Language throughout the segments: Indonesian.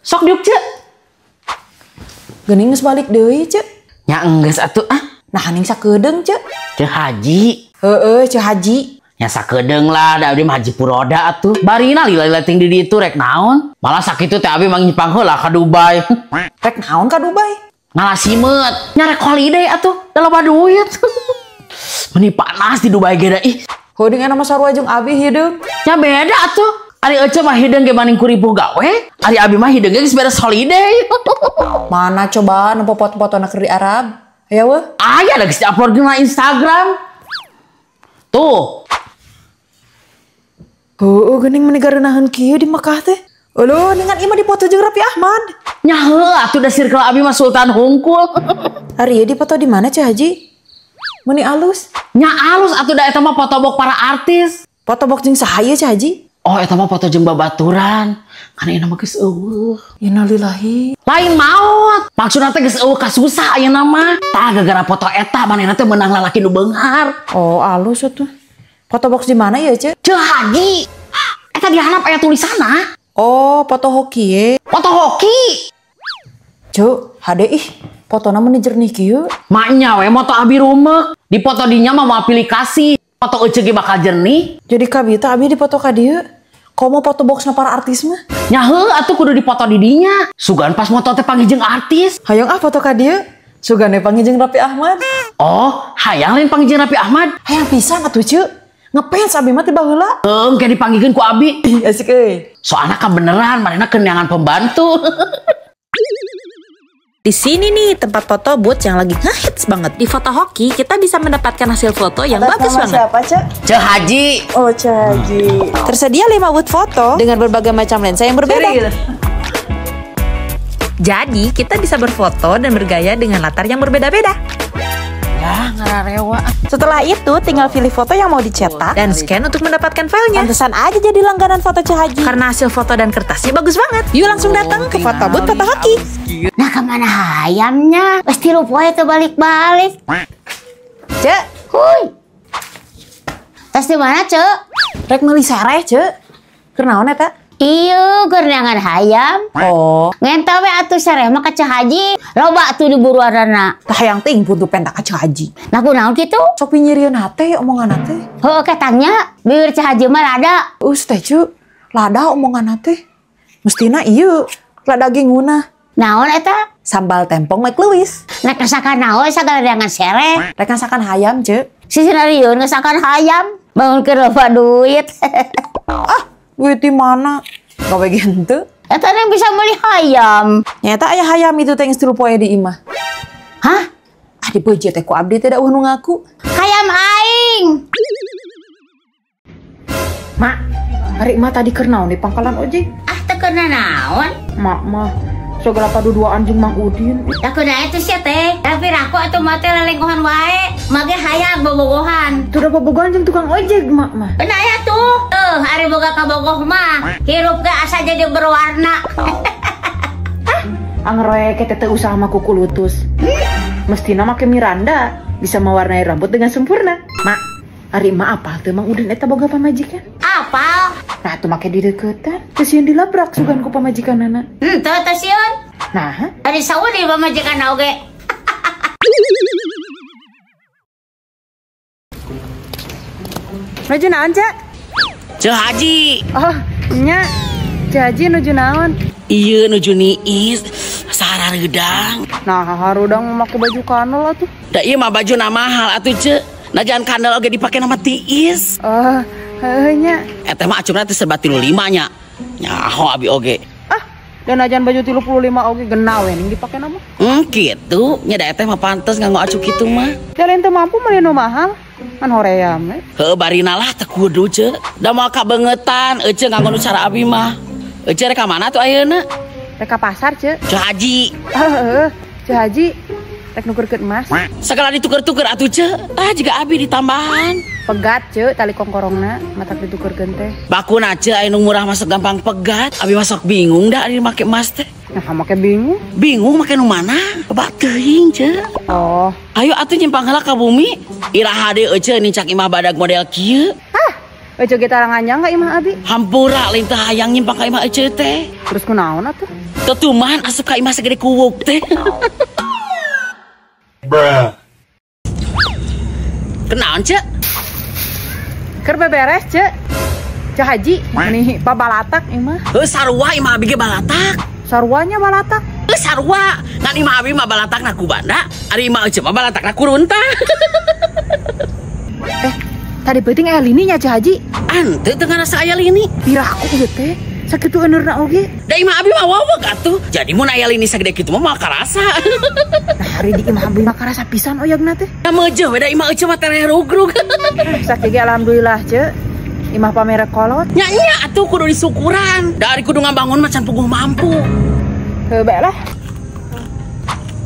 Sok diuk cek. Geuning geus balik deui cek. Nya enggeus atuh ah. Nah haning sakedeung cek. Cek haji. Heeh cek haji. Nya sakedeung lah da abdi mah haji puroda atuh. Barina lila-lila ting di ditu rek naon. Malah sakitu teh abi mang nyipang heula ka Dubai. Rek naon ka Dubai? Ngalasimet. Nya rek holiday atuh. Da loba duit. Meni panas di Dubai ge da ih. Heudeung ena mah sarua jeung abi hideung. Nya beda atuh. Ari ece mah hideung ge maning kuripuh gawe. Ari abi mah hideung ge geus beres holiday. Mana coba nu foto-fotona keur di Arab? Aya weh. Aya da geus di-upload di Instagram. Tuh. Heueuh geuning meni gareunaheun kieu di Mekah teh. Eueuh dengan imah dipoto jeung Raffi Ahmad. Nya heueuh atuh da circle abi mah Sultan Hungkul. Ari ieu dipoto di mana Ceh Haji? Meni alus. Nya alus atuh da eta mah foto bok para artis. Foto bok jeung saha ieu Ceh Haji? Oh eta mah foto jeung babaturan. Kana ieu mah geus eueuh. Innalillahi. Lain maot. Maksudna teh geus eueuh kasusah ayeuna mah. Tah gara-gara foto eta manehna teh meunang lalaki nu beunghar. Oh alus atuh. Foto box di mana ya Ceh? Ceh Haji. Eta di handap aya tulisanna. Oh foto hoki ye. Foto hoki. Cuk, hade ih. Fotona meni jernih kieu. Maknya we moto abi rumek. Di foto dinya mah mau aplikasi. Foto ece ge bakal jernih. Jadi kabita abi di foto ka dieu. Komo foto boxna para artis mah. Nya heueuh atuh kudu dipoto di dinya. Sugan pas moto teh panggih jeung artis. Hayang ah foto ka dieu. Sugane panggih jeung Raffi Ahmad. Oh, hayang lain panggih jeung Raffi Ahmad. Hayang pisan atuh Cuk. Ngefans abi mah teh baheula. Kayak dipanggilkeun ku abi. Asik euy. Soalnya kan beneran manehna keundangan pembantu. Di sini nih tempat foto booth yang lagi ngehits banget. Di foto hoki kita bisa mendapatkan hasil foto yang bagus banget. Siapa Cek? Ceh Haji. Oh Ceh Haji. Tersedia 5 booth foto dengan berbagai macam lensa yang berbeda. Jadi kita bisa berfoto dan bergaya dengan latar yang berbeda-beda. Ya ngararewa. Setelah itu tinggal pilih foto yang mau dicetak dan scan untuk mendapatkan filenya. Pantesan aja jadi langganan foto Ceh Haji. Karena hasil foto dan kertasnya bagus banget. Yuk langsung datang ke foto booth foto hoki. Nah kemana hayamnya? Pasti lupa itu balik-balik. Cek. Huy. Tas di mana Cek? Rek meuli sareh Cek. Keur naon eta? Iya, gerenangan hayam. Oh. Ngenta we atuh sareh mah ka Ceh Haji. Loba atuh di buruarana. Tah hayang ting puntu pentak ka Ceh Haji. Nah kunaon kitu? Sok pinyirieun hate omongan teh. Heueuh katanya bibir Ceh Haji mah rada. Teh Cuk. Lada omongan teh. Mestina ieu lada gingunah. Naon eta? Sambal tempong Mike Lewis. Nek kasakan naon sagalerangan sereh. Rek ngasakan hayam Cuk. Si sinarieun kasakan hayam. Bangunkeun loba duit. Duit di mana? Gawe gitu. Eta yang bisa meuli hayam. Nyata aya hayam itu teh geus 3 poe di imah. Hah? Ah dipeujeuh teh ku abdi teh da nu ngaku. Hayam aing. Mak, hari emak tadi keur naon di pangkalan ojek? Ah teu keuna naon? Mak mah segala paduduaan jeung Mang Udin. Da keuna itu sia teh. Tapi raku atuh mah teh lelengkohan wae. Mage hayang bobogohan. Tuh da bobogohan jeung tukang ojek mak mah. Beuna aya tuh. Hari boga kabogoh mah. Hirup ge asa jadi berwarna. Angroe kita teh usaha mah kuku lutus. Mestina make Miranda bisa mewarnai rambut dengan sempurna. Mak, hari emak apal teh Mang Udin eta boga pamajikan? Apal? Nah, tuh make di deukeutan. Teu sieun dilabrak sugan ku pamajikanana. Teu teh sieun. Nah, Ari saudi pamajikan oge. nuju naon, Cak? Ceh Haji. Oh, nya. Ceh Haji nuju naon? Iya nuju niis. Sarar gedang. Nah, harudang make baju kanel atuh. Da ieu mah bajuna mahal atuh Ceh. Najan kandel oge dipake nama tiis. Oh, nya. Eta mah acungna teh serba 35 nya. Nyaho abi oge. Ah, dan ajan baju 35 oge genah we ning dipake nama. Kitu. Nya da eta mah pantes nganggo acu kitu mah. Jalan teu mampu mah nu mahal. Kan hoream we. Heueuh barina lah teu kudu Ceh. Da moal kabeungetan ece nganggo nu cara abi mah. Ece rek ka mana tuh ayeuna? Rek ka pasar, Cek. Ceh Haji. Heeh, Ceh Haji rek nukerkeun emas. Segala dituker-tuker atuh Ceh. Ah jiga abi ditambahan. Pegat, Cek, tali kongkorongna matak ditukerkeun teh. Bakuna Ceh aya nu murah masuk gampang pegat. Abi masuk bingung da ari make emas teh. Nah, make bingung. Bingung make nu mana? Loba teuing Ceh. Oh, Ayo atuh nyimpang heula ka bumi. Iraha deui Ceh nih cak imah badag model kieu. ah, Ece kita nganyang nggak imah abi? Hampura lain teh hayang nyimpang ka imah ece teh. Terus kunaon atuh? Tetuman asup ka imah segede kuwuk teh. Bruh. Kenaon cek? Keur beberes cek. Cek Haji, nih babalatak imah. Sarua imah abi ge balatak. Sarwanya balatak. Sarua, ngan imah abi mah balatak na ku banda, ari imah ece mah balatak na ku runta. Tadi penting aya lininya Cek Haji. Ante teu ngarasa aya lini. Pira aku ieu teh. Sakitu eneurna oge. Da imah abi mah waweg atuh. Jadi mun aya lini sagede kitu mah moal karasa. Nah, hari di imah abi mah karasa pisan oyagna teh. Da meujeuh we da imah ece mah tereh rugrug. Sakitu ge alhamdulillah Cek. Imah pamere kolot. Nya atuh kudu disukuran. Da ari kudu ngabangun macan puguh mampu. Heuh bae lah.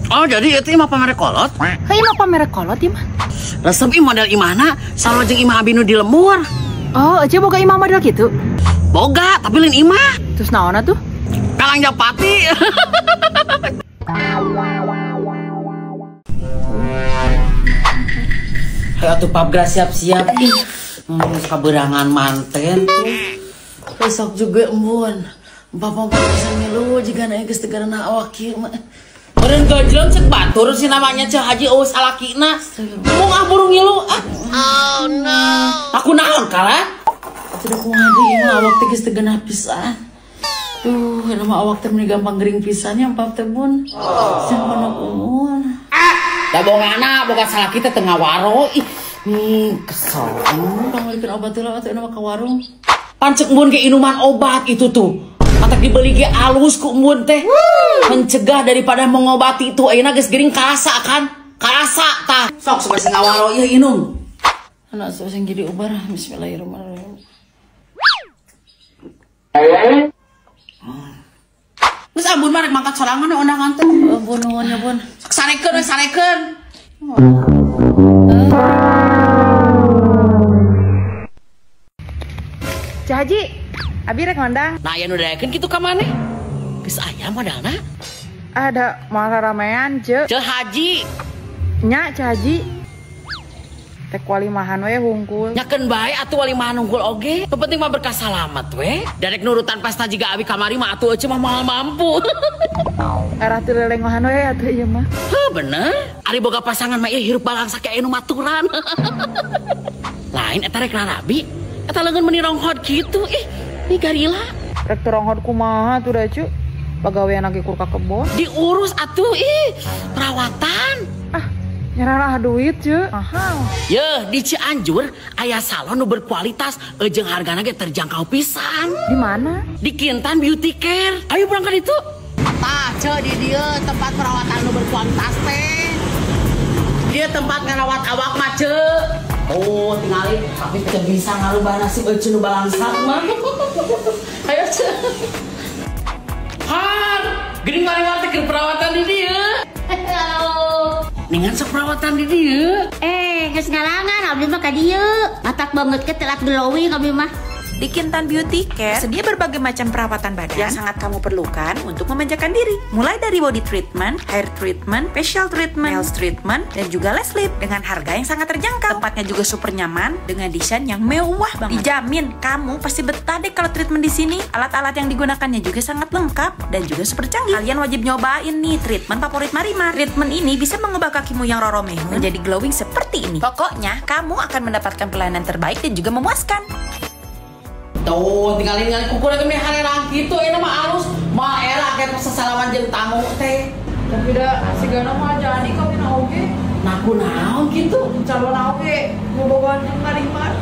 Oh jadi itu imah pamere kolot? Heuh imah pamere kolot imah. Resep model imahna sarua jeung imah abi nu di lemur. Oh, Ece boga imah model gitu. Boga, tapi lain imah. Terus naon atuh? Kalang Japati. Hayu atuh Pabgra siap-siap. Kaberangan manten tuh. Besok juga embun. Bapak bisa ngilu jika naik ke segarana awak kieu mah. Meureun gajleng cek batur si namanya Cek Haji eueus alakina. Mau ngaburu ngilu. Oh no. Aku naon kalah? Sudah kumaha ieu awak teh geus teu genah pisan. Duh, nama awak teh meni gampang gering pisan nya empap teh bun. Sampana umur. Da bongana boga salaki teh teu ngawaro. Ih, kesel. Panglikeun obat heula atuh nama ka warung. Pancek mun ge inuman obat itu tuh. Matak dibeli ge alus ku mun teh. Mencegah daripada mengobati itu ayeuna geus gering karasa kan? Karasa tah. Sok supaya ngawaro ieu inum. Anak sok sing jadi ubar. Bismillahirrahmanirrahim. Geus ambun mah rek mangkat sorangan undangan teh. Ampun nuhun ya bun. Sarekeun we sarekeun. Cek Haji, abi rek ngondang. Nah aya nu daekeun kitu ka maneh. Geus aya modalna. Ada moal ramean Cek. Cek Haji. Nya Cek Haji. Teh walimahan we hungkul. Nyakeun bae atuh walimahan unggul oge. Nu penting mah berkah salamet we. Darek nurutan pasna jiga abi kamari mah atuh ece mah moal mampu. Arah teu lelengohan we atuh ieu mah. Heuh bener. Ari boga pasangan mah ieu hirup balang sake anu maturan. Lain eta rek rarabi. Eta leungeun meuni ronghod kitu. Ih garila. Rek teu ronghod kumaha tuh da cu. Pagawean lagi kur ka kebon. Diurus atuh perawatan. Nyerah duit Cek. Mahal. Yeuh di Cianjur aya salon nu berkualitas jeung hargana ge terjangkau pisan. Di mana? Di Kintan Beauty Care. Ayo berangkat itu. Tah, Cek di dieu tempat perawatan nu berkualitas teh. Dia tempat ngarawat awak mah Cek. Oh, tingali tapi teu bisa ngarubah nasib ece nu balangsak mah. Ayo Cek. Han, geuning mari-mari teh perawatan di dieu. Ningan sok perawatan di dieu. Geus ngalangan abdi mah ka dieu. Matak banget ke telat glowing abdi mah. Di Kintan Beauty Care tersedia berbagai macam perawatan badan yang sangat kamu perlukan untuk memanjakan diri. Mulai dari body treatment, hair treatment, facial treatment, nails treatment, dan juga lash lift dengan harga yang sangat terjangkau. Tempatnya juga super nyaman dengan desain yang mewah banget. Dijamin kamu pasti betah deh kalau treatment di sini. Alat-alat yang digunakannya juga sangat lengkap dan juga super canggih. Kalian wajib nyobain nih treatment favorit Marimar. Treatment ini bisa mengubah kakimu yang roro mehun menjadi glowing seperti ini. Pokoknya kamu akan mendapatkan pelayanan terbaik dan juga memuaskan. Tuh, tinggalin kuku lagi nih halerang gitu, ini mah halus. Mal elak kayak sesalaman jeung tamu teh. Tapi da sigana mah jadi kami na oge. Naku naon gitu. Calon oge bobogohan jeung Marimar.